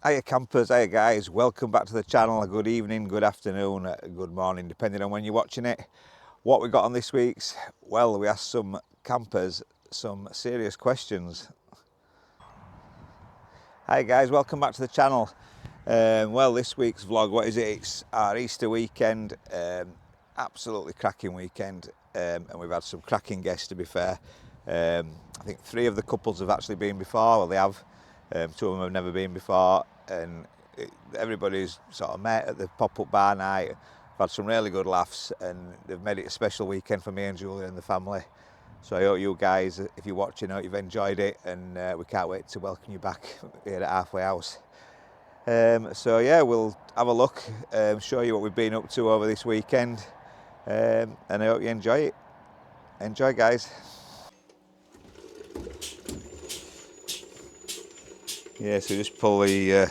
Hiya campers, hiya guys, welcome back to the channel. Good evening, good afternoon, good morning, depending on when you're watching it. What we got on this week's, well, we asked some campers some serious questions. Hi guys, welcome back to the channel. Well, this week's vlog, what is it? It's our Easter weekend, absolutely cracking weekend, and we've had some cracking guests, to be fair. I think 3 of the couples have actually been before, well they have. 2 of them have never been before, and everybody's sort of met at the pop-up bar night. We've had some really good laughs, and they've made it a special weekend for me and Julia and the family. So I hope you guys, if you're watching, I hope you've enjoyed it, and we can't wait to welcome you back here at Halfway House. So yeah, we'll have a look, show you what we've been up to over this weekend, and I hope you enjoy it. Enjoy, guys. Yeah, so just pull the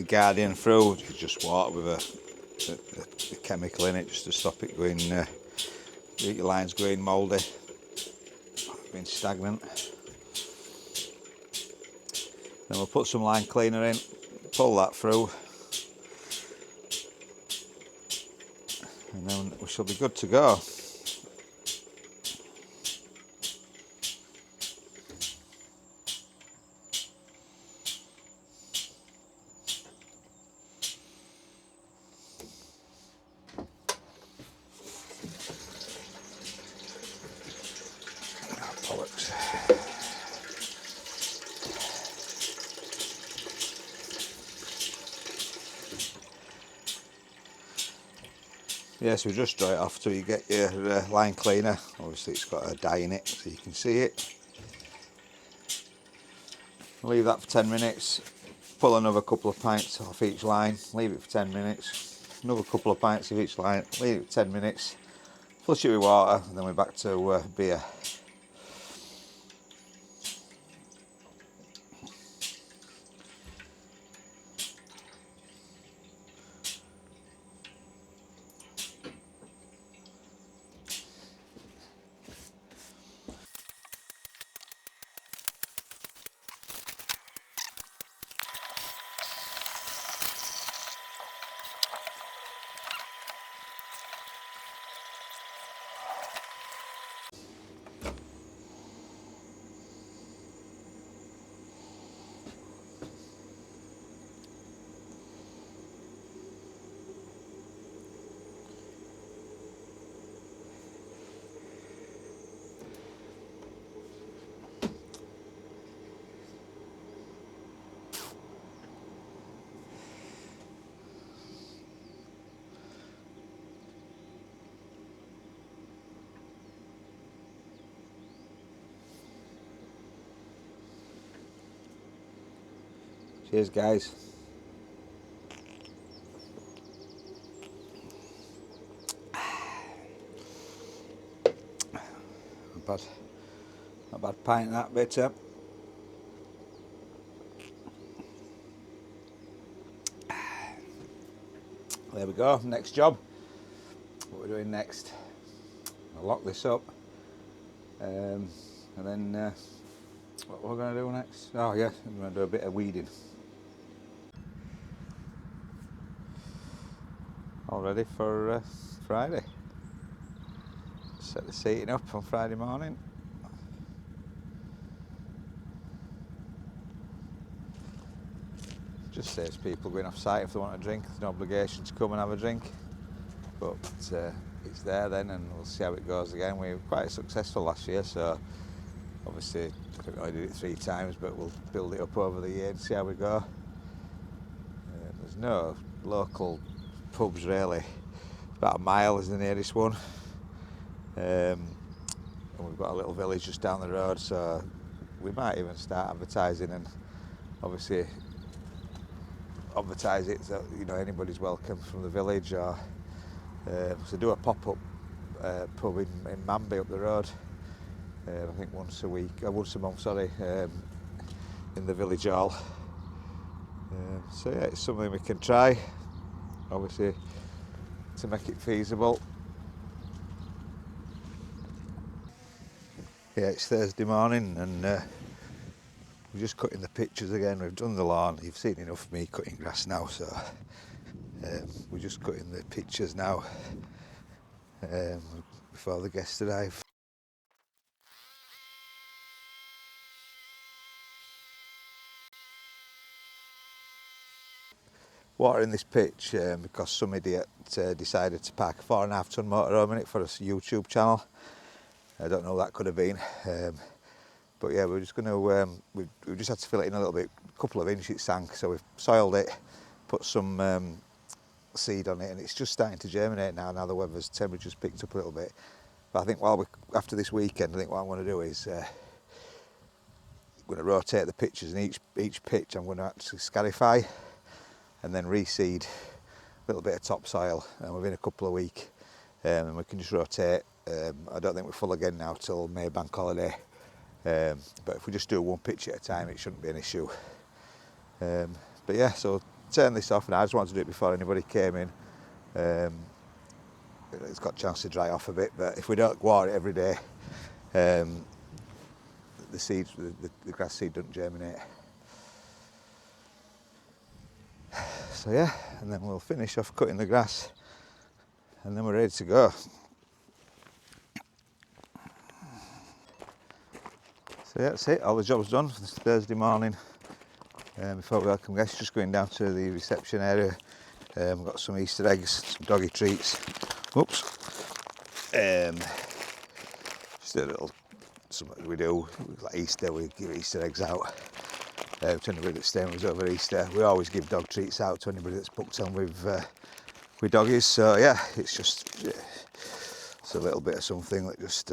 Guardian through, just water with a chemical in it, just to stop it going, the lines going mouldy, being stagnant. Then we'll put some line cleaner in, pull that through, and then we shall be good to go. Yeah, so just dry it off till you get your line cleaner. Obviously it's got a dye in it so you can see it. Leave that for 10 minutes, pull another couple of pints off each line, leave it for 10 minutes, another couple of pints of each line, leave it for 10 minutes, flush it with water, and then we're back to beer. Cheers, guys. Not bad pint that bit up. There we go, next job. What we're doing next. I'll lock this up. And then what we're going to do next? Oh yeah, I'm going to do a bit of weeding. All ready for Friday. Set the seating up on Friday morning. Just saves people going off site if they want a drink. There's no obligation to come and have a drink, but it's there then, and we'll see how it goes again. We were quite successful last year, so obviously I think I did it 3 times, but we'll build it up over the year and see how we go. There's no local pubs really. About a mile is the nearest one, and we've got a little village just down the road, so we might even start advertising, and obviously advertise it so anybody's welcome from the village, or so do a pop-up pub in Manby up the road. I think once a month, sorry, in the village hall. So yeah, it's something we can try, obviously, to make it feasible. Yeah, it's Thursday morning, and we're just cutting the pictures again. We've done the lawn. You've seen enough of me cutting grass now, so we're just cutting the pictures now before the guests arrive. Watering this pitch because some idiot decided to park a 4.5 ton motorhome in it for a YouTube channel. I don't know who that could have been, but yeah, we're just going to, we've just had to fill it in a little bit, a couple of inches it sank, so we've soiled it, put some seed on it, and it's just starting to germinate now the weather's temperature's picked up a little bit. But I think after this weekend, I think what I'm going to do is I'm going to rotate the pitches, and each pitch I'm going to actually scarify and then reseed a little bit of topsoil, and within a couple of weeks, and we can just rotate. I don't think we're full again now till May bank holiday, but if we just do one pitch at a time, it shouldn't be an issue. But yeah, so turn this off, and I just wanted to do it before anybody came in. It's got a chance to dry off a bit, but if we don't water it every day, the seeds, the grass seed doesn't germinate. So yeah, and then we'll finish off cutting the grass, and then we're ready to go. So yeah, that's it, all the job's done for this Thursday morning. Before we welcome guests, just going down to the reception area. We've got some Easter eggs, some doggy treats. Oops. Just a little, something we do, like Easter, we give Easter eggs out. To anybody that's staying with us over Easter. We always give dog treats out to anybody that's booked on with doggies. So yeah, it's just it's a little bit of something that just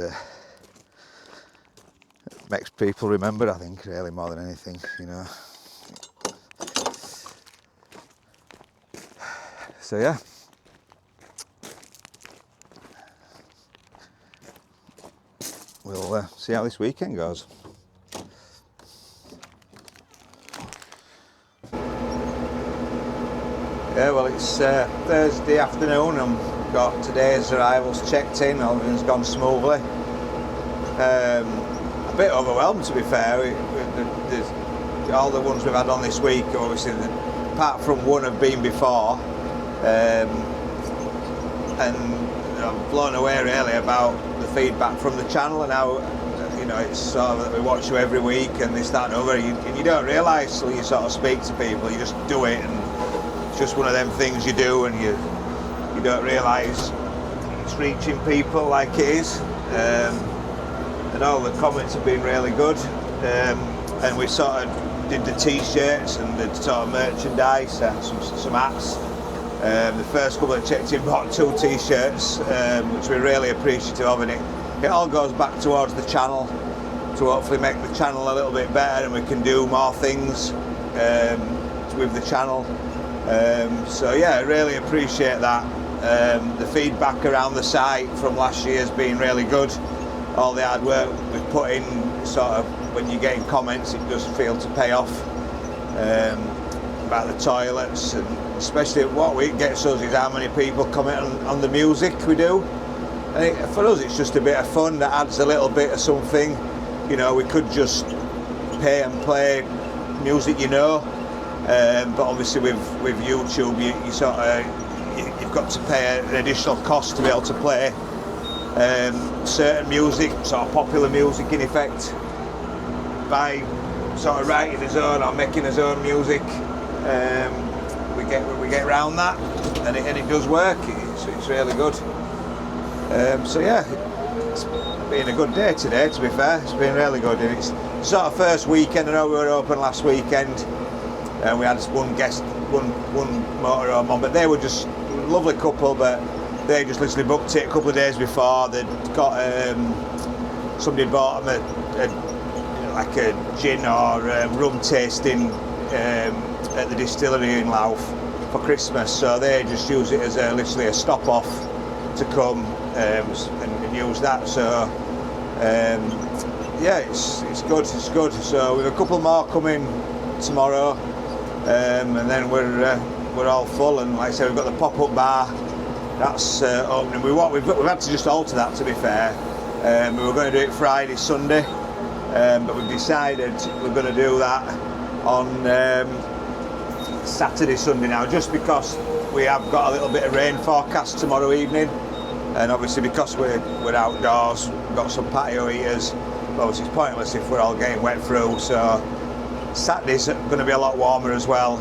makes people remember, I think, really, more than anything, you know. So yeah. We'll see how this weekend goes. Yeah, well, it's Thursday afternoon and we've got today's arrivals checked in. Everything's gone smoothly. A bit overwhelmed, to be fair. All the ones we've had on this week, obviously, apart from one, have been before. And I'm blown away really about the feedback from the channel and how, you know, it's sort of that we watch you every week and this, that and over, and you don't realise till you sort of speak to people, you just do it, and it's just one of them things you do, and you don't realise it's reaching people like it is. And all the comments have been really good, and we sort of did the t-shirts and the sort of merchandise and some hats. The first couple that checked in bought 2 t-shirts, which we're really appreciative of, and it all goes back towards the channel to hopefully make the channel a little bit better, and we can do more things with the channel. So yeah, I really appreciate that. The feedback around the site from last year has been really good. All the hard work we've put in, sort of, when you're getting comments, it does feel to pay off. About the toilets, and especially what gets us is how many people comment on the music we do. And for us, it's just a bit of fun that adds a little bit of something. You know, we could just pay and play music, you know, but obviously with YouTube, you sort of, you've got to pay an additional cost to be able to play certain music, sort of popular music in effect, by sort of writing his own or making his own music. We get around that, and it does work. It's really good. So yeah, it's been a good day today, to be fair. It's been really good, and it's sort of first weekend. I know we were open last weekend, and we had one guest, one motorhome on, but they were just a lovely couple, but they just literally booked it a couple of days before. They'd got somebody had bought them like a gin or rum tasting at the distillery in Louth for Christmas, so they just use it as literally a stop off to come and use that. So yeah, it's good. So we have a couple more coming tomorrow, and then we're all full. And like I said, we've got the pop-up bar that's opening. We've had to just alter that, to be fair. We were going to do it Friday, Sunday, but we've decided we're going to do that on Saturday, Sunday now, just because we have got a little bit of rain forecast tomorrow evening, and obviously because we're outdoors, we've got some patio heaters. Well, it's pointless if we're all getting wet through, so Saturday's going to be a lot warmer as well.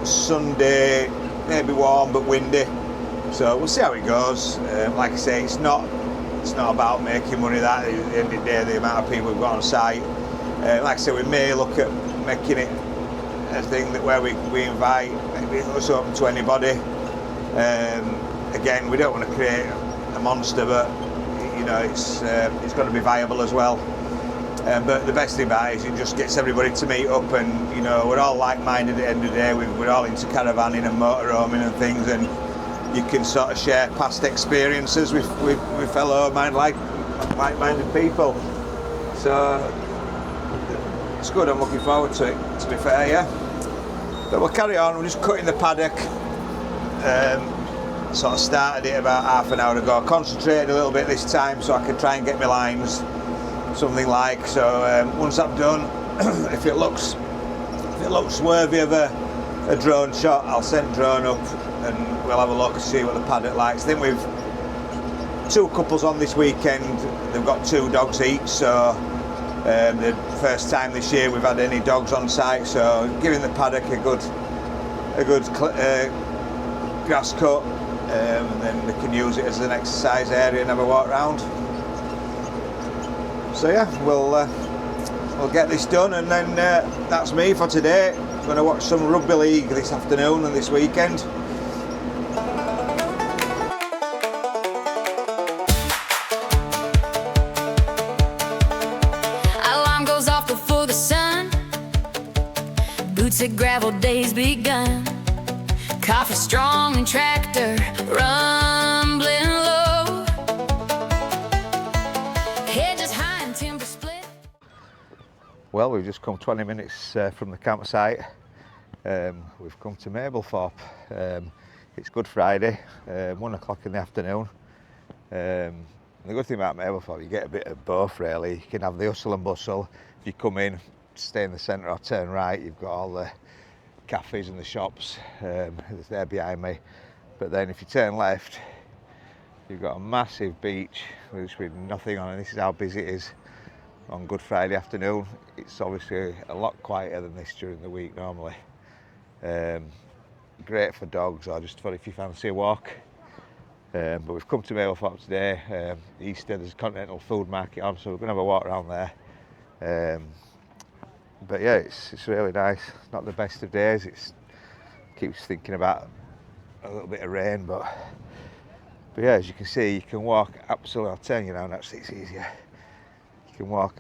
Sunday maybe warm but windy, so we'll see how it goes. Like I say, it's not about making money. That at the end of the day, the amount of people we've got on site. Like I say, we may look at making it a thing that where we invite, maybe it's open to anybody. Again, we don't want to create a monster, but you know, it's got to be viable as well. But the best thing about it is it just gets everybody to meet up, and you know, we're all like-minded at the end of the day. We're all into caravanning and motorhoming and things, and you can sort of share past experiences with fellow like-minded people. So it's good. I'm looking forward to it, to be fair, yeah. But we'll carry on. We're just cutting the paddock. Sort of started it about half an hour ago. Concentrated a little bit this time so I can try and get my lines, something like. So once I'm done, if it looks worthy of a drone shot, I'll send drone up and we'll have a look and see what the paddock likes. I think we've 2 couples on this weekend. They've got 2 dogs each, so the first time this year we've had any dogs on site, so giving the paddock a good grass cut, and then they can use it as an exercise area and have a walk around. So yeah, we'll get this done, and then that's me for today. I'm going to watch some rugby league this afternoon and this weekend. Alarm goes off before the sun. Boots at gravel, days begun. Coffee strong and tractor rumbling low. Hedges high and timber split. Well, we've just come 20 minutes from the campsite. We've come to Mablethorpe. It's Good Friday, 1 o'clock in the afternoon. The good thing about Mablethorpe, you get a bit of both really. You can have the hustle and bustle. If you come in, stay in the centre or turn right, you've got all the cafes and the shops that's there behind me. But then if you turn left, you've got a massive beach with nothing on, and this is how busy it is on Good Friday afternoon. It's obviously a lot quieter than this during the week normally. Great for dogs or just for if you fancy a walk. But we've come to Mablethorpe today. Easter, there's a continental food market on, so we're going to have a walk around there. But yeah, it's really nice. It's not the best of days. It keeps thinking about a little bit of rain, but yeah, as you can see, you can walk absolutely. I'll turn you around. Actually, it's easier. You can walk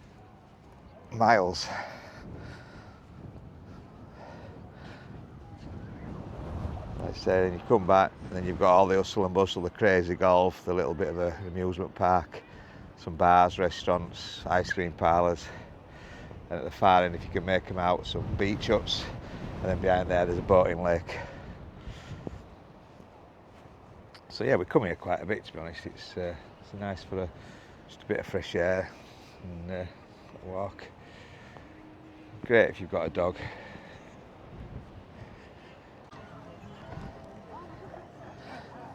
miles. Like I say, then you come back, and then you've got all the hustle and bustle, the crazy golf, the little bit of an amusement park, some bars, restaurants, ice cream parlours. And at the far end, if you can make them out, some beach huts, and then behind there there's a boating lake. So yeah, we come here quite a bit, to be honest. It's nice for just a bit of fresh air and a walk. Great if you've got a dog.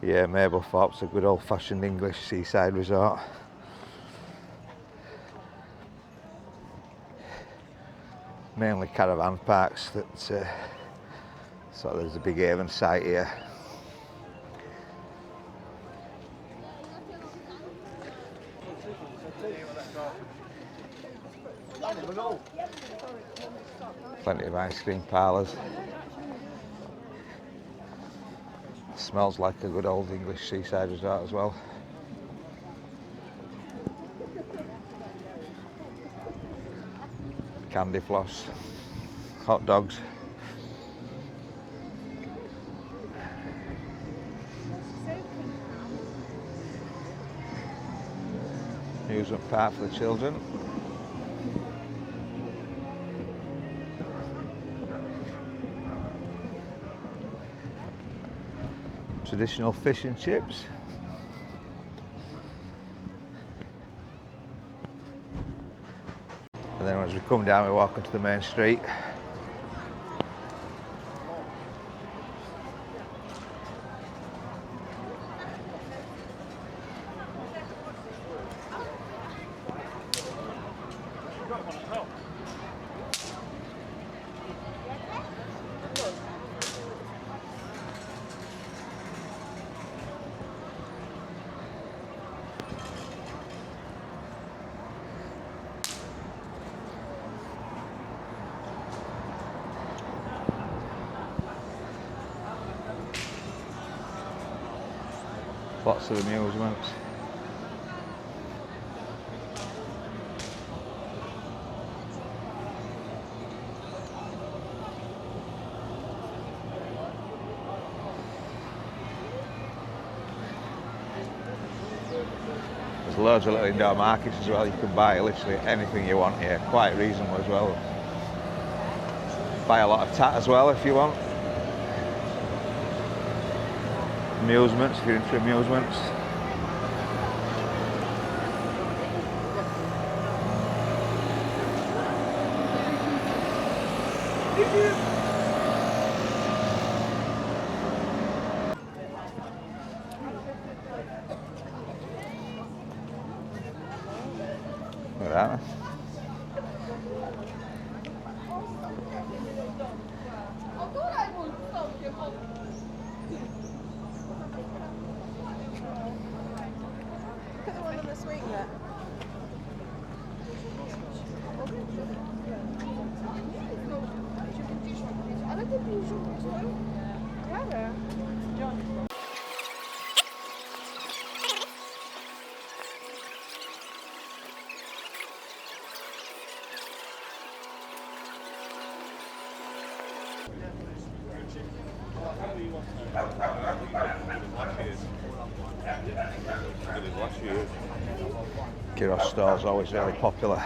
Yeah, Mablethorpe's a good old-fashioned English seaside resort. Mainly caravan parks that so there's a big haven site here. Plenty of ice cream parlours. Smells like a good old English seaside resort as well. Candy floss, hot dogs. Amusement park for the children. Traditional fish and chips. then as we come down we walk onto the main street. Lots of amusements. There's loads of little indoor markets as well. You can buy literally anything you want here, quite reasonable as well. Buy a lot of tat as well if you want. Amusements, if you're into amusements. Look at that. Gyros stall's always very popular.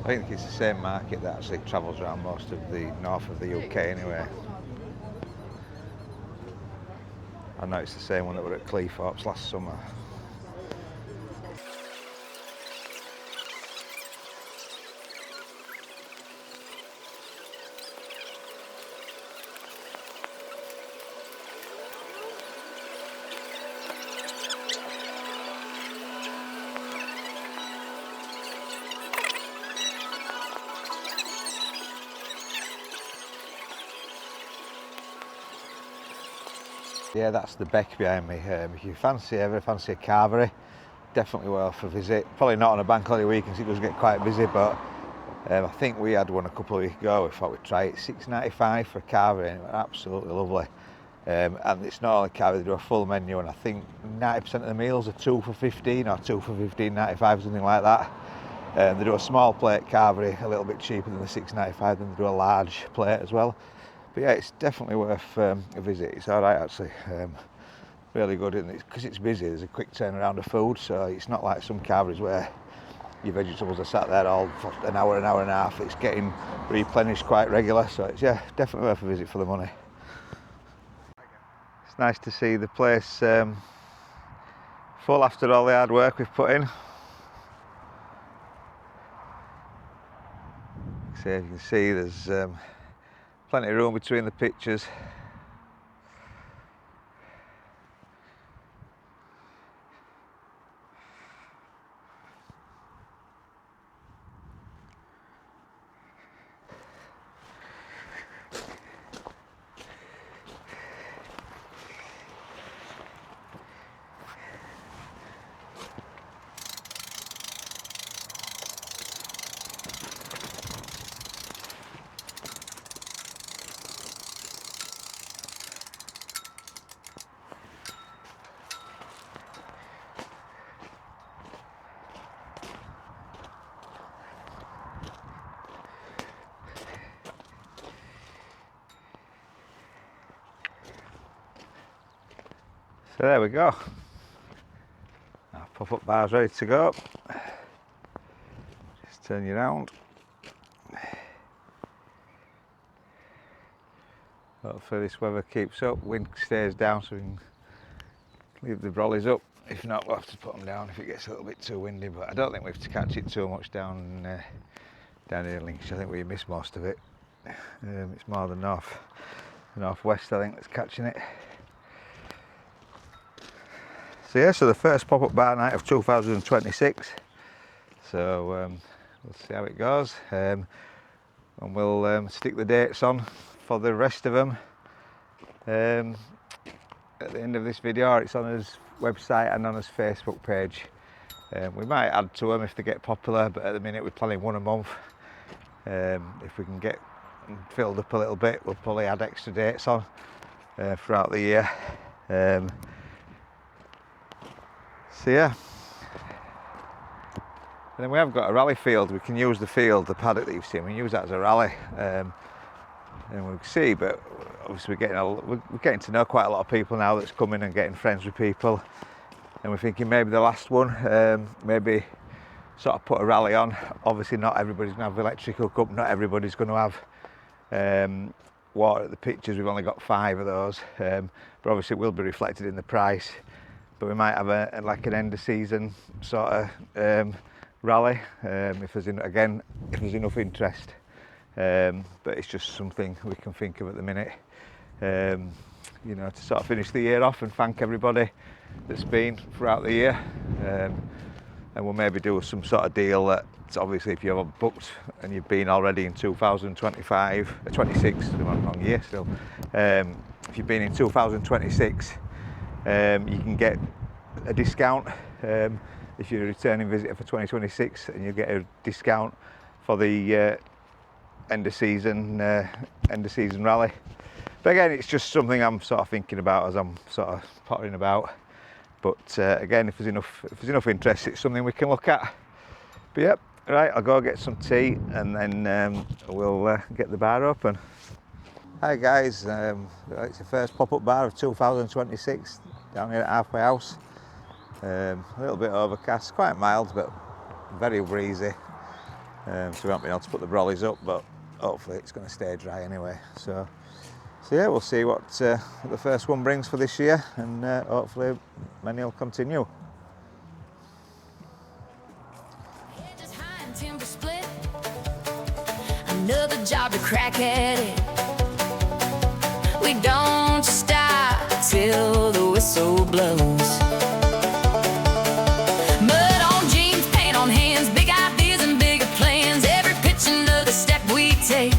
I think it's the same market that actually travels around most of the north of the UK anyway. I know it's the same one that were at Cleethorpes last summer. Yeah, that's the beck behind me. If you ever fancy a carvery, definitely worth a visit. Probably not on a bank holiday weekend, it does get quite busy, but I think we had one a couple of weeks ago. We thought we'd try it. $6.95 for a carvery, and it was absolutely lovely. And it's not only carvery, they do a full menu, and I think 90% of the meals are 2 for $15 or 2 for $15.95, something like that. They do a small plate carvery, a little bit cheaper than the $6.95, then they do a large plate as well. But yeah, it's definitely worth a visit. It's all right actually, really good, and because it's busy, there's a quick turnaround of food, so it's not like some carveries where your vegetables are sat there all for an hour and a half. It's getting replenished quite regular, so it's definitely worth a visit for the money. It's nice to see the place full after all the hard work we've put in. So you can see there's plenty of room between the pictures. So there we go. Our pop-up bar's ready to go. Just turn you around. Hopefully this weather keeps up, wind stays down so we can leave the brollies up. If not, we'll have to put them down if it gets a little bit too windy, but I don't think we have to catch it too much down here in Lincolnshire. I think we miss most of it. It's more the northwest, I think, that's catching it. So yeah, so the first pop-up bar night of 2026. So we'll see how it goes, and we'll stick the dates on for the rest of them at the end of this video. It's on his website and on his Facebook page. We might add to them if they get popular, but at the minute we're planning one a month. If we can get filled up a little bit, we'll probably add extra dates on throughout the year. So yeah, and then we have got a rally field. We can use the field, the paddock that you've seen, we can use that as a rally. And we'll see, but obviously we're getting to know quite a lot of people now that's coming and getting friends with people. And we're thinking maybe the last one, maybe sort of put a rally on. Obviously not everybody's going to have electrical cup, not everybody's going to have water at the pitches. We've only got 5 of those, but obviously it will be reflected in the price. But we might have like an end of season sort of rally if there's enough interest. But it's just something we can think of at the minute, you know, to sort of finish the year off and thank everybody that's been throughout the year. And we'll maybe do some sort of deal that, obviously, if you've booked and you've been already in 2025, 26, wrong year still. If you've been in 2026, you can get a discount if you're a returning visitor for 2026, and you get a discount for the end of season rally. But again, it's just something I'm sort of thinking about as I'm sort of pottering about. But again, if there's enough interest, it's something we can look at. But yep, right, I'll go get some tea and then we'll get the bar open. Hi guys, it's the first pop-up bar of 2026 down here at Halfway House. A little bit overcast, quite mild, but very breezy. So we haven't been able to put the brollies up, but hopefully it's going to stay dry anyway. So yeah, we'll see what the first one brings for this year, and hopefully many will continue. Another job to crack at it. We don't stop till the whistle blows. Mud on jeans, paint on hands, big ideas and bigger plans. Every pitch another step we take.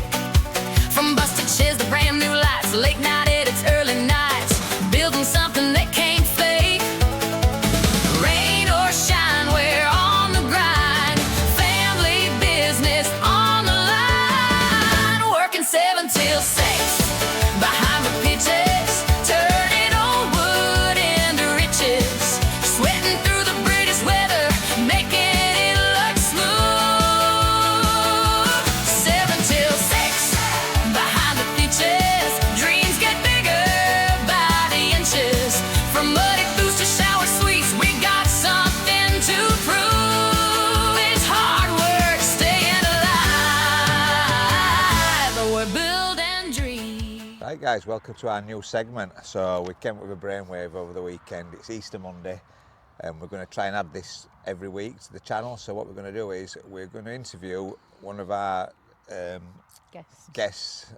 From busted chairs to brand new lights, late night edits, early nights, building something that can't fake. Rain or shine, we're on the grind. Family business on the line. Working 7 till 6 behind the pitches, turning old wood into riches. Sweating through the British weather, making it look smooth. 7 till 6 behind the pitches, dreams get bigger by the inches. From muddy boots to shower suites, we got something to prove. It's hard work staying alive, but we're building dreams. Right guys, welcome to our new segment. So we came up with a brainwave over the weekend. It's Easter Monday, and we're going to try and add this every week to the channel. So what we're going to do is we're going to interview one of our guests,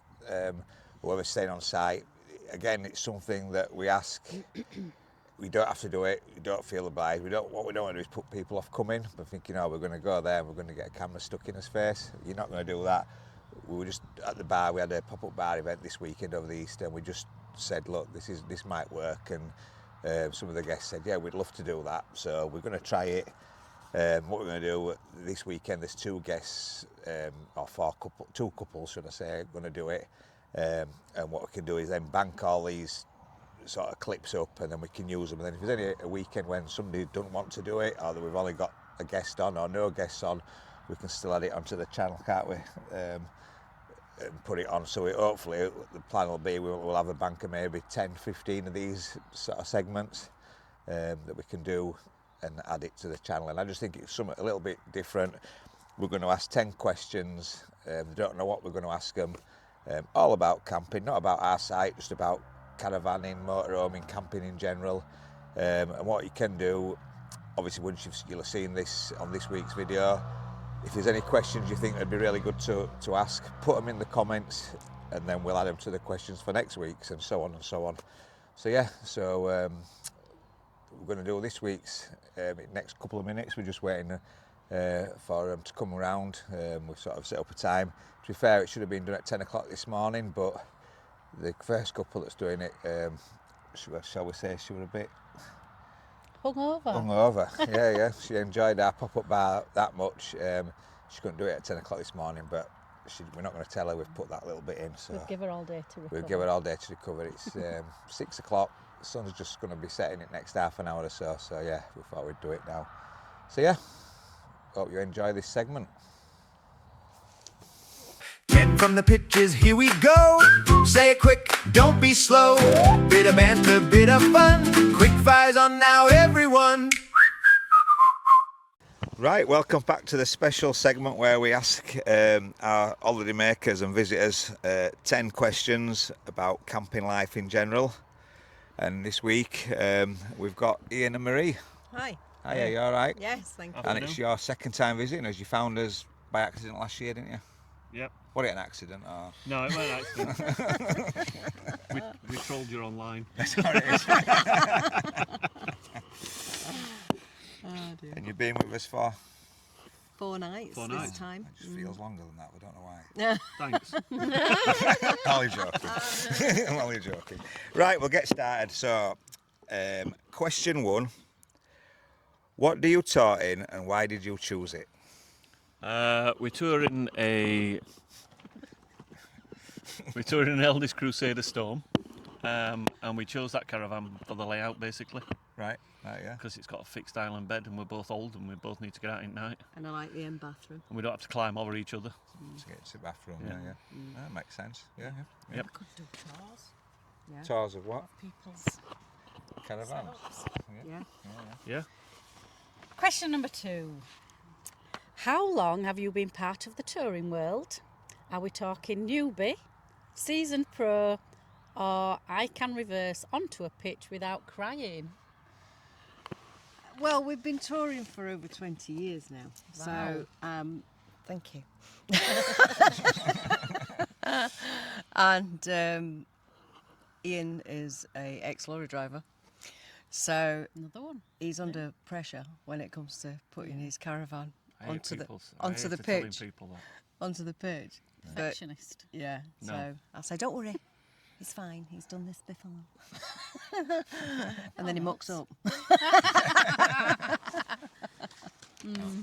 whoever's staying on site. Again, it's something that we ask. We don't have to do it. We don't feel obliged. What we don't want to do is put people off coming. We're thinking, oh, we're going to go there and we're going to get a camera stuck in his face. You're not going to do that. We were just at the bar. We had a pop-up bar event this weekend over the Easter, and we just said, look, this might work. And some of the guests said, yeah, we'd love to do that. So we're going to try it. What we're going to do this weekend, there's 2 guests, or 2 couples, should I say, going to do it. And what we can do is then bank all these sort of clips up, and then we can use them. And then if there's a weekend when somebody doesn't want to do it, or that we've only got a guest on or no guests on, we can still add it onto the channel, can't we? And put it on. So hopefully the plan will be we'll have a bank of maybe 10-15 of these sort of segments that we can do and add it to the channel. And I just think it's something a little bit different. We're going to ask 10 questions. They don't know what we're going to ask them. All about camping, not about our site, just about caravanning, motorhoming, camping in general. And what you can do, obviously once you'll have seen this on this week's video, if there's any questions you think would be really good to ask, put them in the comments, and then we'll add them to the questions for next week's, and so on and so on. So yeah, we're going to do this week's next couple of minutes. We're just waiting for them to come around. We've sort of set up a time. To be fair, it should have been done at 10 o'clock this morning, but the first couple that's doing it, shall we say, she was a bit hungover. Yeah. She enjoyed our pop-up bar that much. She couldn't do it at 10 o'clock this morning, but we're not going to tell her we've put that little bit in. So we'll give her all day to recover. We'll give her all day to recover. It's 6 o'clock. The sun's just going to be setting it next half an hour or so. So yeah, we thought we'd do it now. So yeah, hope you enjoy this segment. Get from the pitches, here we go. Say it quick, don't be slow. Bit of banter, bit of fun. Quick fires on now, everyone. Right, welcome back to the special segment where we ask our holiday makers and visitors 10 questions about camping life in general. And this week we've got Ian and Marie. Hi. Hiya, you all right? Yes, thank you. And it's your second time visiting us. You found us by accident last year, didn't you? Yep. Was it an accident? Or? No, it wasn't an accident. we trolled you online. That's what it is. Oh dear. And you've been with us for? 4 nights this time. It just feels longer than that, we don't know why. Thanks. Only joking. I'm only joking. Right, we'll get started. So, question 1. What do you tour in and why did you choose it? We tour in an Eldest Crusader Storm, and we chose that caravan for the layout basically. Right, yeah. Because it's got a fixed island bed and we're both old and we both need to get out at night. And I like the end bathroom. And we don't have to climb over each other. To get to the bathroom, Yeah. yeah. That makes sense, yeah. Yep. Could do tours. Yeah. Tours of what? People's Caravans. Yeah. Yeah. Question number 2. How long have you been part of the touring world? Are we talking newbie, seasoned pro, or I can reverse onto a pitch without crying? Well, we've been touring for over 20 years now. So, thank you. And Ian is a ex-lorry driver. So Another one. he's under pressure when it comes to putting his caravan I hate onto telling the people that. onto the pitch. But Perfectionist. yeah, No. so I say, don't worry, it's fine. He's done this before. And then he mucks up.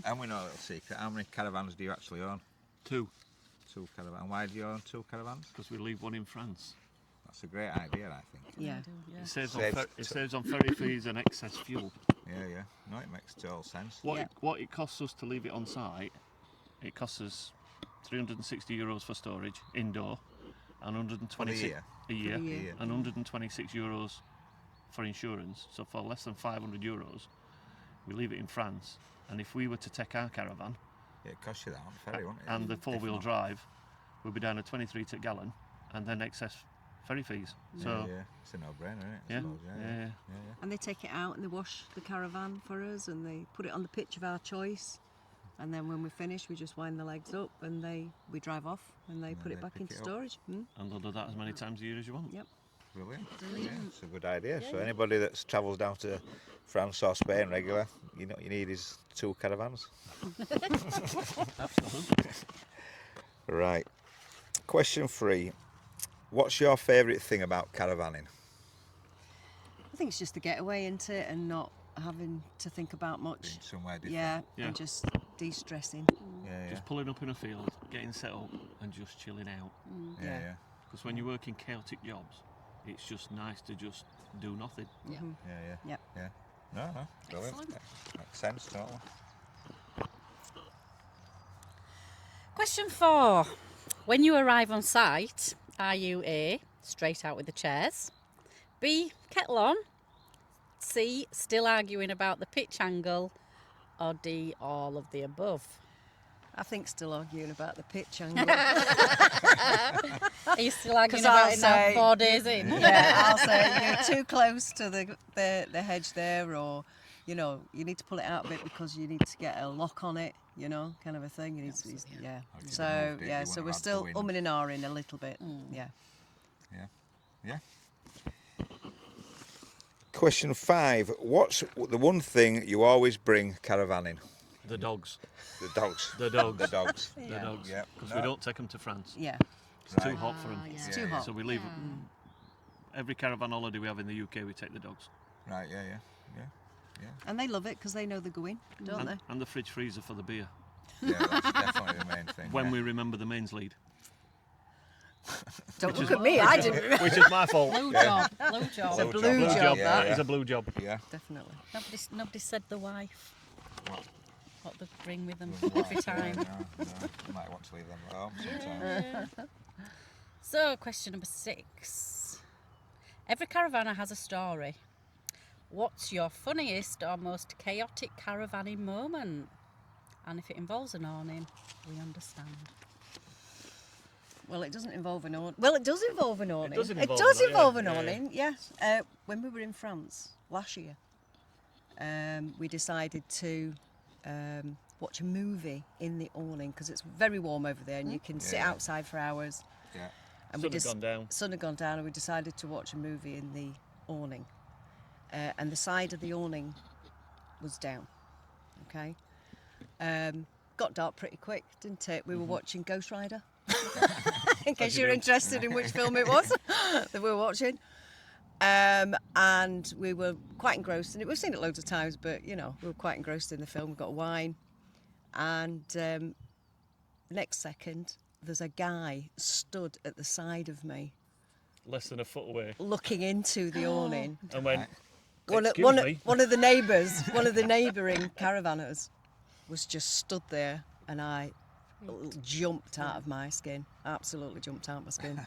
And we know a little secret. How many caravans do you actually own? 2, 2 caravans. Why do you own 2 caravans? because we leave one in France. That's a great idea, I think. Yeah. It saves, Saves- on ferry fees and excess fuel. Yeah. No, it makes total sense. What it costs us to leave it on site, it costs us €360 for storage indoor, and 126 a year, For the year. and 126 euros for insurance. So for less than €500, we leave it in France. And if we were to take our caravan Yeah, it costs you that on ferry, won't it? and the 4-wheel If not. drive, we'll be down at 23 to gallon, and then excess ferry fees. So Yeah. It's a no-brainer, isn't it? I yeah, suppose, yeah. And they take it out and they wash the caravan for us and they put it on the pitch of our choice. And then when we finish, we just wind the legs up and we drive off and they put then it they back pick into it up. storage. And load that as many times a year as you want. Yep. Brilliant. Yeah, it's a good idea. So anybody that travels down to France or Spain regular, you know what you need is 2 caravans. Absolutely. Right. Question 3. What's your favourite thing about caravanning? I think it's just the getaway into it and not having to think about much. Being somewhere different. Yeah, Yeah. and just de-stressing. Yeah. Just pulling up in a field, getting set up, and just chilling out. Yeah. Because when you work in chaotic jobs, it's just nice to just do nothing. Yeah. Yep. Yeah. No. Brilliant. Excellent. Makes sense, totally. Question 4. When you arrive on site, are you A, straight out with the chairs, B, kettle on, C, still arguing about the pitch angle, or D, all of the above? I think still arguing about the pitch angle. Are you still arguing 'Cause I'll about it now, say- 4 days in? Yeah, I'll say you're too close to the hedge there, or you need to pull it out a bit because you need to get a lock on it, kind of a thing. You need to, yeah. Or if you So moved it, yeah, you so wanna we're add still the wind. umming and ahhing a little bit. Yeah. Yeah. Question 5. What's the one thing you always bring caravanning? The dogs. The dogs. The dogs. The dogs. The dogs. Yeah. Because we don't take them to France. Yeah. It's too hot for them. It's too hot. So we leave every caravan holiday we have in the UK, we take the dogs. Right, yeah. And they love it because they know they're going, don't they? And the fridge freezer for the beer. Yeah, that's definitely the main thing. When we remember the mains lead. Don't look at me, I didn't. Which is my fault. Blue job. Blue job. It's a Blue blue job, job, yeah, that. That is a blue job. Yeah. Definitely. Nobody said the wife. What they bring with them Right, every yeah, time. no. You might want to leave them at home sometimes. So, question number 6. Every caravaner has a story. What's your funniest or most chaotic caravanning moment? And if it involves an awning, we understand. Well, it doesn't involve an awning. Well, it does involve an awning. does It involve does an- involve yeah, an yeah, awning, yes. When we were in France last year, we decided to watch a movie in the awning because it's very warm over there and you can sit Yeah. outside for hours. Yeah. And Sun had gone down. Sun had gone down, and we decided to watch a movie in the awning. And the side of the awning was down. Okay. Got dark pretty quick, didn't it? We were watching Ghost Rider. In case you're interested in which film it was that we were watching. And we were quite engrossed in it. We've seen it loads of times, but we were quite engrossed in the film. We got wine, and the next second, there's a guy stood at the side of me, Less than a foot away. looking into the awning. And went, One excuse me. of the neighbours, one of the neighbouring caravanners, was just stood there, and I jumped out of my skin. Absolutely jumped out of my skin.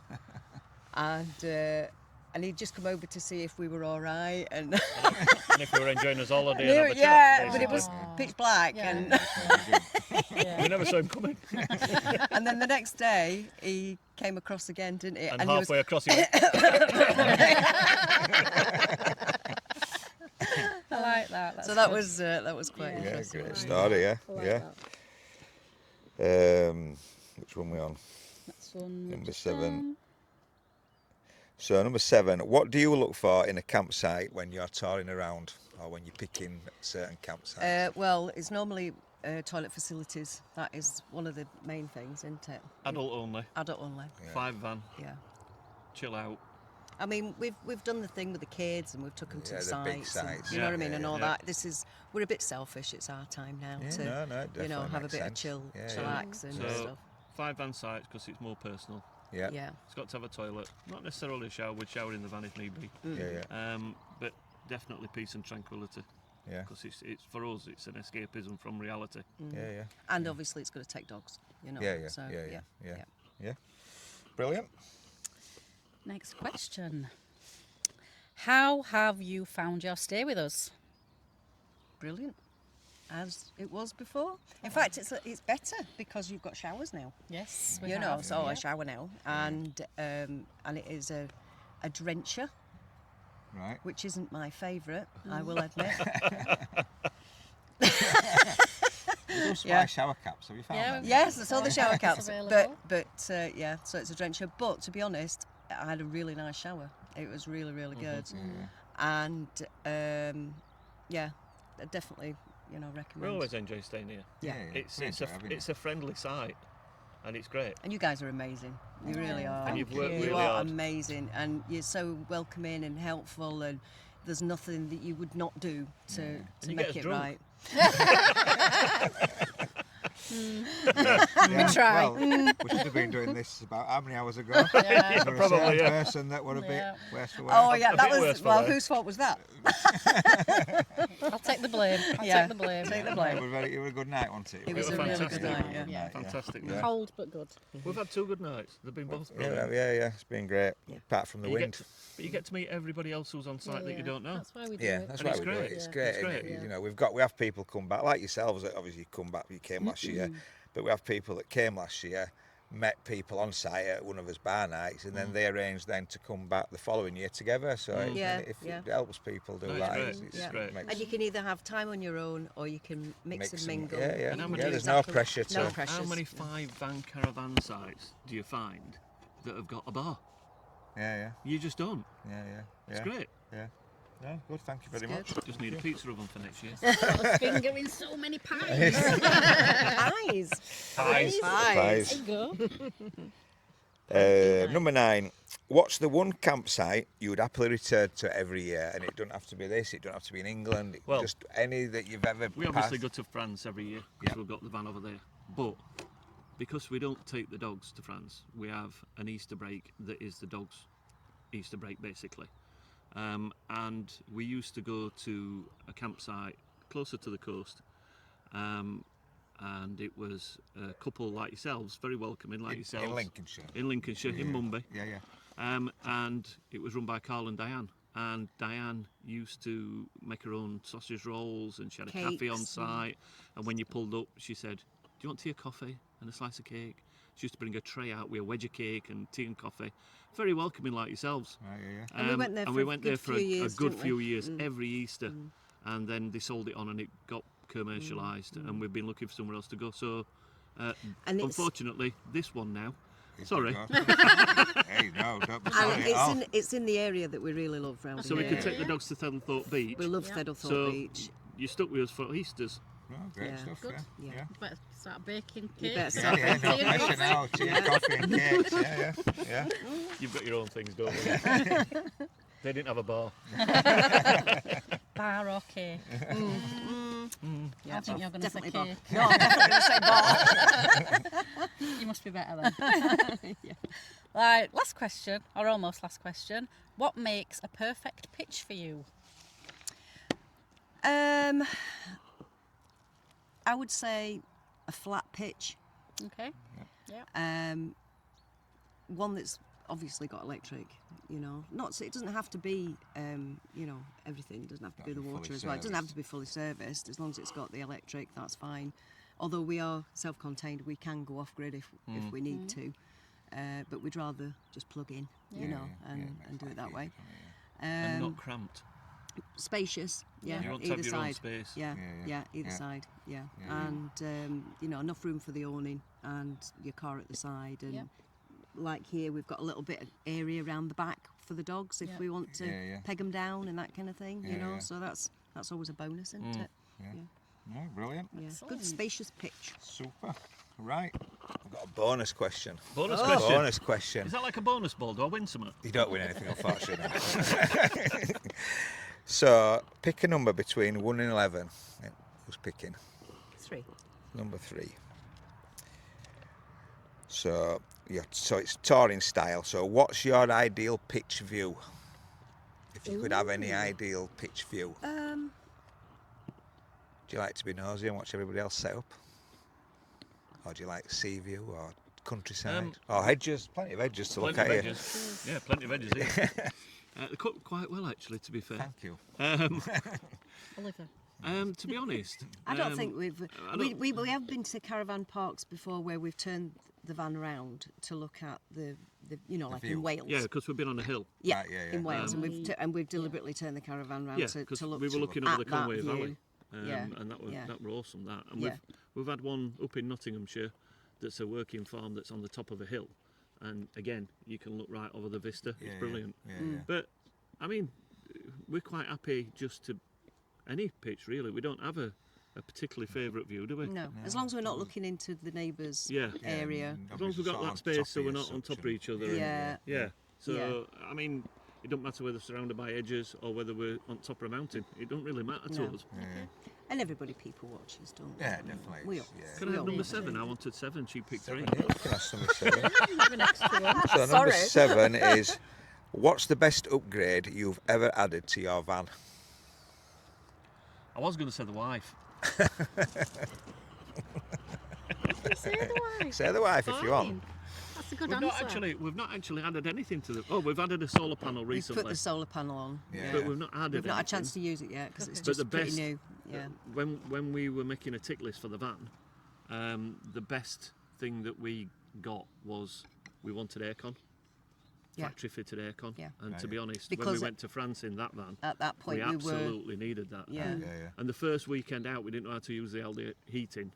And he'd just come over to see if we were all right, and And if we were enjoying his holiday and have a yeah, chat, but it was pitch black, Yeah. and we never saw him coming. and then the next day he came across again, didn't he? And he was halfway across, he went, I like that. so that was quite Yeah, interesting. great story, yeah. like Yeah. Which one we on? That's one. Number 7. So number 7, what do you look for in a campsite when you're touring around or when you're picking certain campsites? Well, it's normally toilet facilities. That is one of the main things, isn't it? adult only, Adult only. 5 van, Yeah. chill out. I mean, we've done the thing with the kids, and we've took them to Yeah, the the big sites. And, sites. you know Yeah, what I mean, yeah, and all yeah. that. We're a bit selfish. It's our time now Yeah, to, no, it definitely have a makes bit sense. of Yeah, chillax and So, stuff. 5 van sites because it's more personal. Yeah. Yeah. It's got to have a toilet, not necessarily a shower. We'd shower in the van if need be. Yeah, yeah. But definitely peace and tranquility. Yeah. Because it's for us, it's an escapism from reality. Yeah, yeah. And obviously, it's going to take dogs. Yeah, yeah, So, yeah. Brilliant. Next question. How have you found your stay with us? Brilliant. As it was before. In fact, it's better because you've got showers now. Yes, So I shower now, and it is a drencher, Right. which isn't my favourite, I will admit. Those Yeah. shower caps, have you found Yeah, them? Yes, I saw the shower It's caps, available. but yeah, so it's a drencher. But to be honest, I had a really nice shower. It was really, really good, and yeah, I definitely We recommend. always enjoy staying here. Yeah. It's a friendly site, and it's great. And you guys are amazing. You really are. And you've worked really You are hard. amazing, and you're so welcoming and helpful, and there's nothing that you would not do to And you make get us it drunk. right. Yeah, try. Well, we should have been doing this about how many hours ago? Yeah. For a Probably, certain yeah. person that were a bit Yeah. worse for Oh wear. yeah, a that bit was worse for well. wear. Whose fault was that? I'll take the blame. I'll Yeah. take the blame. Take the It blame. was a good night, wasn't it? It was It a was really fantastic. good night. Yeah. Yeah. Fantastic. Yeah. Cold but good. We've had 2 good nights. They've been both Yeah, brilliant. yeah, it's been great. Apart from the You get wind. to- But you get to meet everybody else who's on site that you don't know. That's why we do Yeah, it. that's And why it's we do it. great. It's Yeah. great. It's isn't great. it? Yeah. You know, we have people come back like yourselves. That obviously come back. You came last year, But we have people that came last year, met people on site at one of us bar nights, and then they arranged then to come back the following year together. So it helps people do No, that. it's great. And you can either have time on your own or you can mix and mingle. Yeah. And how many- There's no pressure to. No pressures. How many 5-van caravan sites do you find that have got a bar? Yeah. You just don't. Yeah. It's great. Yeah. No, good. Thank you very much. Just need a pizza oven for next year. Fingering so many pies. Eyes. Pies. Pies. Go. Number 9. What's the one campsite you would happily return to every year? And it doesn't have to be this. It don't have to be in England. Well, just any that you've ever. We obviously passed. go to France every year because we've got the van over there. But because we don't take the dogs to France, we have an Easter break that is the dogs' Easter break basically. And we used to go to a campsite closer to the coast, and it was a couple like yourselves, very welcoming like yourselves. in Lincolnshire. In Lincolnshire, in Manby. Yeah. And it was run by Carl and Diane. And Diane used to make her own sausage rolls, and she had a cafe on Cakes, site. And when you pulled up, she said, "Do you want tea or coffee and a slice of cake?" She used to bring a tray out with a wedge of cake and tea and coffee. Very welcoming like yourselves. Yeah. And we went there for a good few years, a good didn't we? few years every Easter. And then they sold it on and it got commercialised, and we've been looking for somewhere else to go. So And it's- unfortunately, this one now. It's Sorry. good. Hey, no, don't be And sorry at all. it's in the area that we really love round So here. we could take the dogs to Mablethorpe Beach. We love Mablethorpe So Beach. you stuck with us for Easters. No, great Yeah. stuff. Good. Yeah. Better start baking You cakes. better Yeah, start no pressure now. Tea and coffee and cakes. Yeah. You've got your own things, don't you? They didn't have a bar. Bar or cake? I think you're going to say Definitely bar. cake. No, I'm definitely going to say bar. You must be better then. Right, last question, or almost last question. What makes a perfect pitch for you? I would say a flat pitch. Okay. One that's obviously got electric, you know. It doesn't have to be, you know, everything. It doesn't have to be the fully water as well. It doesn't have to be fully serviced. As long as it's got the electric, that's fine. Although we are self-contained, we can go off-grid if we need to. But we'd rather just plug in, you know, and do it that way. And not cramped. Spacious, yeah, You want to either have your own side. space. Yeah, either side, yeah. And you know, enough room for the awning and your car at the side, and like here we've got a little bit of area around the back for the dogs if we want to peg them down and that kind of thing, you know. So that's always a bonus, isn't it? No, brilliant. Yeah, good spacious pitch. Super. Right. I've got a bonus question. Bonus question. Bonus question. Is that like a bonus ball? Do I win something? You don't win anything, unfortunately. So, pick a number between 1 and 11. Who's picking? 3. Number 3. So it's touring style. So, what's your ideal pitch view? If you could have any ideal pitch view. Do you like to be nosy and watch everybody else set up? Or do you like sea view or countryside? Or hedges? Plenty of hedges to look at here. Yeah, plenty of edges here. They cook quite well, actually, to be fair. Thank you. Oliver. To be honest, I don't think we have been to caravan parks before where we've turned the van around to look at the you know, like view. in Wales. yeah, because we've been on a hill. Yeah, Right, yeah. in Wales, and we've deliberately turned the caravan round Yeah, to because look. we were looking at over the that Conway view. Valley, Yeah, and that were awesome. That, and Yeah. we've had one up in Nottinghamshire that's a working farm that's on the top of a hill, and again you can look right over the vista. It's brilliant. Yeah. But I mean, we're quite happy just to any pitch really. We don't have a particularly favourite view, do we? No, as long as we're not looking into the neighbours' Yeah. area. As long as we've got that space, so we're not on top of each other. Yeah. Yeah. So Yeah. I mean, it doesn't matter whether surrounded by edges or whether we're on top of a mountain. It don't really matter to No. us. And everybody people watches, don't they? Yeah, definitely. We all. Yeah. Can I have number 7? I wanted 7. She picked 3. You can ask number 7. The next one. So number Sorry. 7 is, what's the best upgrade you've ever added to your van? I was going to say the wife. Say the wife. Say the wife if you want. Fine. That's a good We've not actually added anything to the. Oh, we've added a solar panel We've recently, put the solar panel on. Yeah. but we've not added. We've not had a anything. chance to use it yet because it's But just the pretty best- new. Yeah. When we were making a tick list for the van, The best thing that we got was we wanted aircon. Yeah. Factory fitted aircon. Yeah. And to be honest, when Because we went to France in that van, At that point, we we were. absolutely needed that. Yeah. And the first weekend out, we didn't know how to use the LD heating.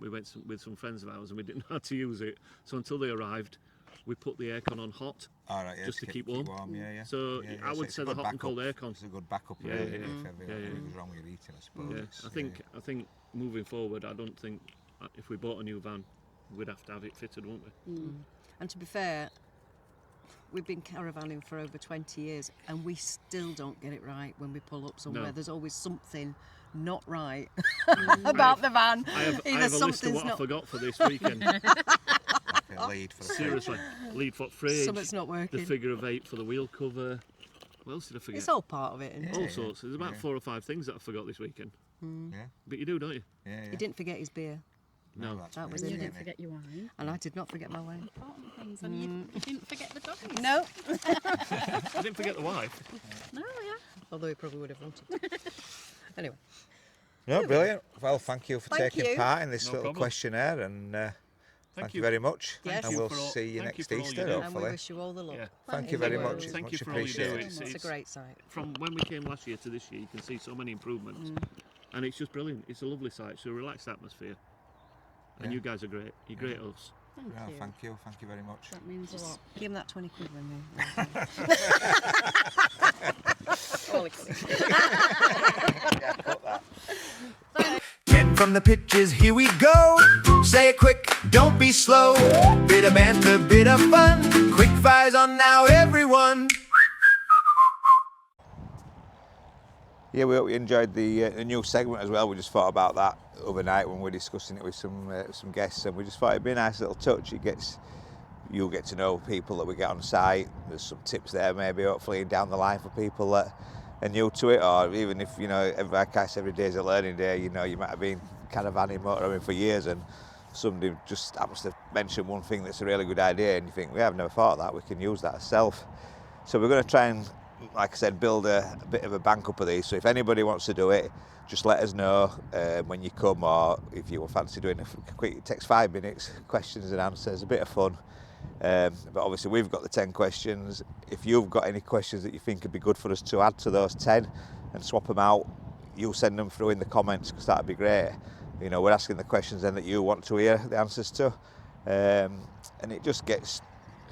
We went with some friends of ours and we didn't know how to use it. So until they arrived, we put the aircon on hot, All right, yeah, just to keep warm. Yeah. So Yeah, I so would it's say a the good hot and cold backup. aircon. It's a good backup. Yeah, Really, yeah, if everything yeah. goes wrong with your heating, I suppose. Yeah, It's, I think moving forward, I don't think if we bought a new van, we'd have to have it fitted, wouldn't we? And to be fair, we've been caravanning for over 20 years and we still don't get it right when we pull up somewhere. No. There's always something not right about the van. I have a list of something's what I not- forgot for this weekend. like a lead for the Seriously, lead foot fridge, Something's not the working. figure of 8 for the wheel cover. What else did I forget? It's all part of it, isn't it? All sorts. There's about 4 or 5 things that I forgot this weekend. Yeah, But you do, don't you? yeah. He didn't forget his beer, No. that's that was great, in You it. didn't forget your wine. and I did not forget my wine. Important things, and you didn't forget the doggies. No, I didn't forget the wife. No, yeah. although he probably would have wanted. Anyway, No, brilliant. Well, thank you for Thank taking you. part in this No little problem. questionnaire, and thank you you. very much. Yes. And you we'll for all- see you thank you next for all you Easter, do. and we hopefully. wish you all the luck. Yeah. Thank you very you. much. It's Thank much you for all you do. appreciated. It's a great site. From when we came last year to this year, you can see so many improvements. And it's just brilliant. It's a lovely site. It's a relaxed atmosphere. And Yeah. you guys are great. You're great hosts. Thank No, you. thank you. Thank you very much. That means a lot. Give him that 20 quid when me. Yeah, cut that. 10 from the pitches, here we go. Say it quick, don't be slow. Bit of banter, bit of fun. Quick fires on now, everyone. Yeah, we hope you enjoyed the new segment as well. We just thought about that overnight when we were discussing it with some guests, and we just thought it'd be a nice little touch. You'll get to know people that we get on site. There's some tips there, maybe hopefully down the line for people that are new to it, or even if like I say, every day is a learning day. You might have been caravanning, motoring for years, and somebody just happens to mention one thing that's a really good idea, and you think, "We have never thought of that. We can use that ourselves." So we're going to try and, like I said, build a bit of a bank up of these. So if anybody wants to do it, just let us know when you come, or if you fancy doing a quick, it takes 5 minutes, questions and answers, a bit of fun. But obviously we've got the 10 questions. If you've got any questions that you think would be good for us to add to those 10 and swap them out, you'll send them through in the comments, because that'd be great. We're asking the questions then that you want to hear the answers to, and it just gets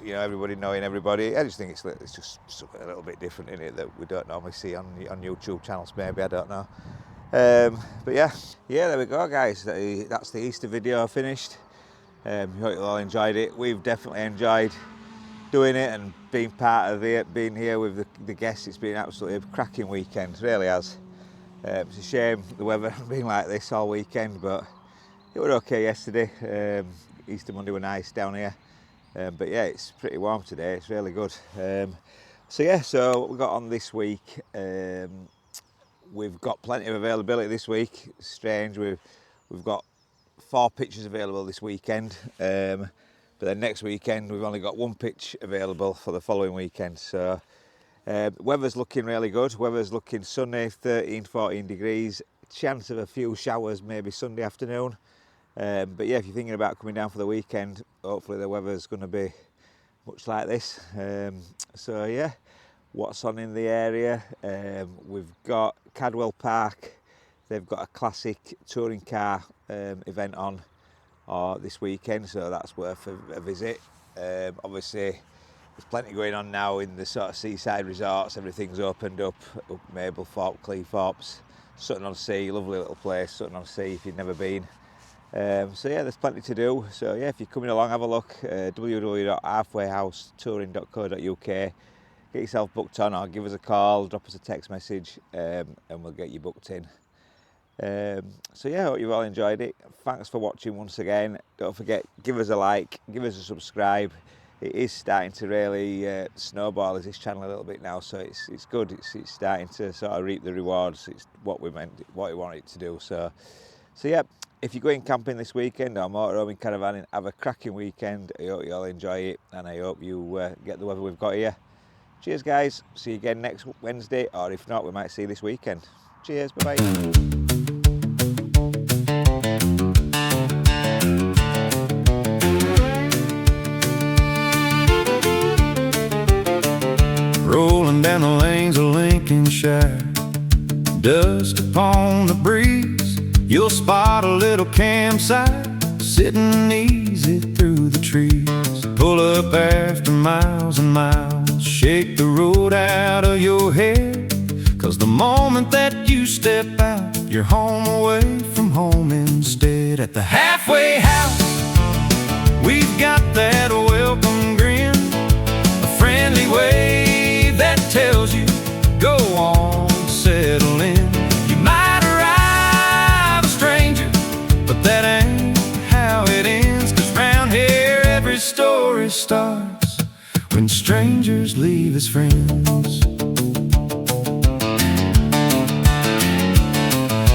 everybody knowing everybody. I just think it's just something a little bit different in it that we don't normally see on YouTube channels, maybe, I don't know. But yeah, there we go, guys. That's the Easter video finished. Hope you all enjoyed it. We've definitely enjoyed doing it and being part of it, being here with the guests. It's been absolutely a cracking weekend, it really has. It's a shame the weather has been like this all weekend, but it was okay yesterday. Easter Monday were nice down here. But yeah, it's pretty warm today, it's really good. So what we got on this week, we've got plenty of availability this week. It's strange, we've got 4 pitches available this weekend, but then next weekend we've only got 1 pitch available for the following weekend. So weather's looking really good. Weather's looking sunny, 13-14 degrees, chance of a few showers maybe Sunday afternoon. But yeah, if you're thinking about coming down for the weekend, hopefully the weather's going to be much like this. So yeah, what's on in the area? We've got Cadwell Park. They've got a classic touring car event on this weekend, so that's worth a visit. Obviously, there's plenty going on now in the sort of seaside resorts. Everything's opened up Mablethorpe, Cleethorpes, Sutton-on-Sea, lovely little place, Sutton-on-Sea if you've never been. So yeah, there's plenty to do. So yeah, if you're coming along, have a look. www.halfwayhousetouring.co.uk. Get yourself booked on, or give us a call, drop us a text message, and we'll get you booked in. So yeah, I hope you've all enjoyed it. Thanks for watching once again. Don't forget, give us a like, give us a subscribe. It is starting to really snowball as this channel a little bit now, so it's good. It's starting to sort of reap the rewards. It's what we wanted it to do. So yeah, if you're going camping this weekend or motorhoming, caravanning, have a cracking weekend. I hope you all enjoy it, and I hope you get the weather we've got here. Cheers, guys. See you again next Wednesday, or if not, we might see you this weekend. Cheers. Bye bye. just upon the breeze, you'll spot a little campsite sitting easy through the trees. Pull up after miles and miles, shake the road out of your head, 'cause the moment that you step out, you're home away from home instead. At the halfway house, we've got that welcome grin, a friendly wave that tells you, go on, settle in. You might arrive a stranger, but that ain't how it ends, 'cause round here every story starts when strangers leave as friends.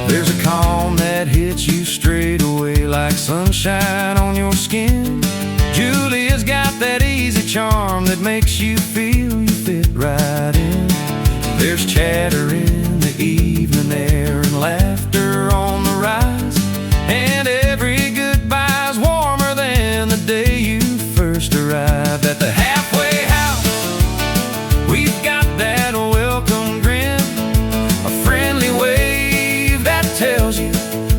There's a calm that hits you straight away like sunshine on your skin. Julia's got that easy charm that makes you feel you fit right in. There's chatter in the evening air and laughter on the rise, and every goodbye's warmer than the day you first arrived. At the halfway house, we've got that welcome grin, a friendly wave that tells you,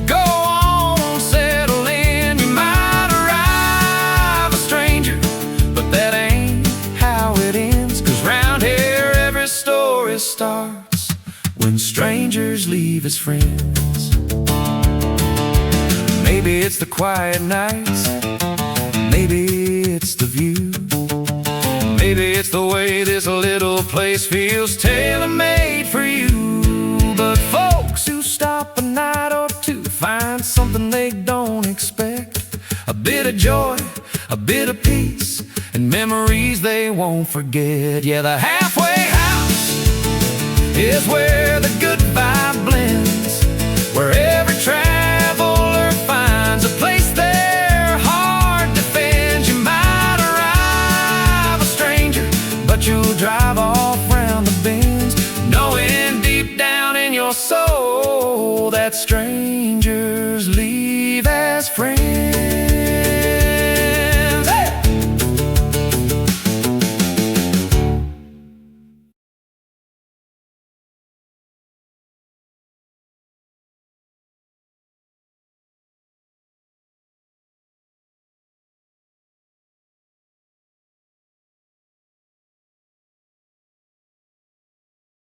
go on, settle in. You might arrive a stranger, but that ain't how it ends, 'cause round here every story starts when strangers leave as friends. Maybe it's the quiet nights, maybe it's the view, maybe it's the way this little place feels tailor-made for you. But folks who stop a night or two find something they don't expect, a bit of joy, a bit of peace, and memories they won't forget. Yeah, the halfway house is where the good vibe blends, where every traveler finds a place their heart defends. You might arrive a stranger, but you'll drive off round the bends, knowing deep down in your soul that strangers leave as friends.